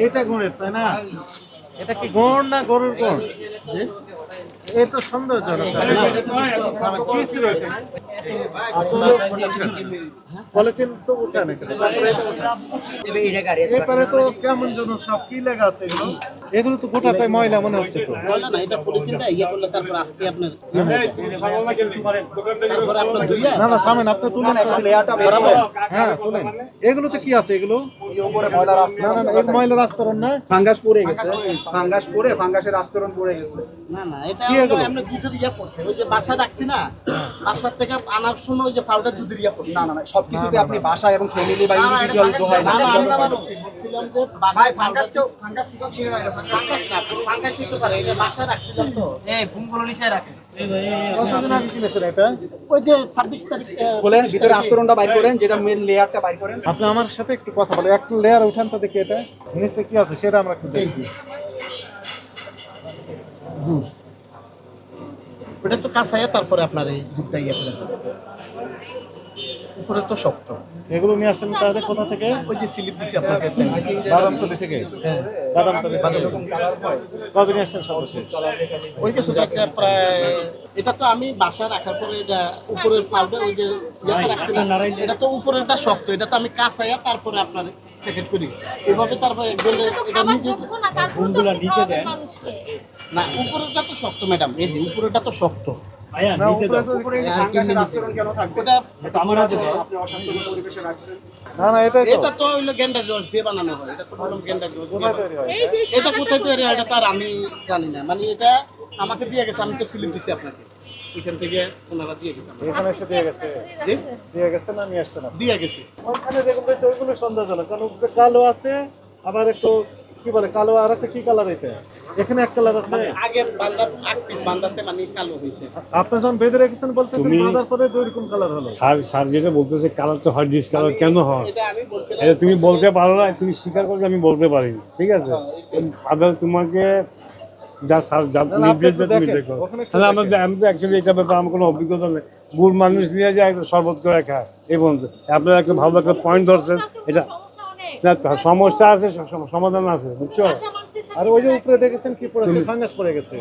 এটা গুড়ের তাই না? এটা কি গুড় না গরুর গুড়? এই তো সন্দেহজনক। কি ছিল এটা? পলিথিন তো উঠান এবারে তো কেমন যেন সব কি লেখা আছে এগুলো? এগুলো তো গোটাটাই ময়লা মনে হচ্ছে তো। ময়লা না, এটা পলিথিনটা ইয়ে করলে তারপর আজকে আপনার তারপরে আপনার ধুইয়া না না থামেন, আপনি তুলেন তো। লেয়ারটা বরাবর হ্যাঁ তুলেন। এগুলোতে কি আছে এগুলো? উপরে ময়লার আস্তরণ। না না না, এই ময়লার আস্তরণ না? ফাঙ্গাস পড়ে গেছে, ফাঙ্গাস পড়ে ফাঙ্গাসের আস্তরণ পড়ে গেছে। না না, এটা কি এগুলো? আমরা দুধের ইয়া পড়ছে, ওই যে বাসা রাখছি না, বাসার থেকে আনার সময় ওই যে পাউডার দুধের ইয়া পড়ছে। না না না, সবকিছুতে আপনি বাসা এবং ফ্যামিলি বা ইন্ডিভিজুয়াল হয় না না। না, আমরা বলছিলাম যে ভাই বাসায় ফাঙ্গাস ছিল ছিঁড়ে না, ফাঙ্গাস না, ফাঙ্গাস হতে পারে, এটা বাসা রাখছিলাম তো। কতদিন আগে কিনেছেন এটা? ওই যে 26 তারিখ বলেন ভিতরে আস্তরণটা বাইর করেন, যেটা মেন লেয়ারটা বাইর করেন। আপনি আমার সাথে একটু কথা বলেন, একটু লেয়ার উঠান তো দেখি এটা নিচে কি আছে সেটা আমরা একটু দেখি। ওটা তো কাঁচাইয়া তারপরে আপনার এই দুধটা ইয়ে করে দেবেন। উপরে তো শক্ত, এগুলো নিয়ে আসছেন তাহলে কোথা থেকে? ওই যে স্লিপ দিছি আপনাকে। বাদামতলি থেকে। বাদামতলি থেকে। কবে নিয়ে আসছেন সর্বশেষ? ওই কিছু বাচ্চা প্রায়, এটা তো আমি বাসা রাখার পরে এটা উপরের পাউডার ওই যে ইয়েটা রাখছিলাম, এটা তো উপরেরটা শক্ত, এটা তো আমি কাঁচাইয়া তারপরে আপনার প্যাকেট করি এভাবে, তারপরে গেলে এটা নিজে না, উপরেরটা তো শক্ত ম্যাডাম, এই যে উপরেরটা তো শক্ত। না, উপরে তো- উপরে এই যে ফাঙ্গাসের আস্তরণ কেন থাকবে? ওটা আপনি অস্বাস্থ্যকর পরিবেশে রাখছেন। না না এটাই তো। এটা তো হইলো গেন্ডার রস দিয়ে বানানো হয়, এটা তো বললাম গেন্ডার রস দিয়ে কোথায় তৈরি হয় এটা? এটা কোথায় তৈরি হয় এটা তো আর আমি জানি না, মানে এটা আমাকে দিয়ে গেছে, আমি তো স্লিপ দিছি আপনাকে, এখান থেকে ওনারা দিয়ে গেছে আমাকে। এখানে এসে দিয়ে গেছে? জি? দিয়ে গেছে না নিয়ে আসছেন আপনি? দিয়ে গেছে। ওইখানে যেগুলো রয়েছে ওইগুলো সন্দেহজনক, কারণ উপরে কালো আছে, আবার একটু কি বলে কালো, আর একটা কি কালার এটা? এখানে এক কালার আছে। আগে বান্দা আকফিট বান্দাতে মানে কালো হয়েছে। আপনি যখন বেঁধে রেখেছেন বলতেছেন তুমি- বাঁধার পরে তো এরকম কালার হলো। স্যার যেটা বলতেছে কালার তো হয়, ডিসকালার কেন হয় এটা আমি বলছিলাম, এটা তুমি বলতে পারো না, তুমি স্বীকার করলে আমি বলতে পারি, ঠিক আছে? আদার তোমাকে যা স্যার যা না, আপনি নির্দেশ একটু দেয় তুমি দেখেন, দেখো। ওখানে একটু তাহলে দেখেন। আমি তো অ্যাকচুয়ালি এটা ব্যাপারে আমার কোনো অভিজ্ঞতা নেই। গুড় মানুষ নিয়ে যায় একটা শরবত করে খায়, এই বন্ধু আপনারা একটা ভালো একটা পয়েন্ট ধরছেন, এটা না, সমস্যা আছে, সমাধান আছে, বুঝছো? আর ওই যে উপরে দেখেছেন কি পড়েছে, ফাঙ্গাস পড়ে গেছে।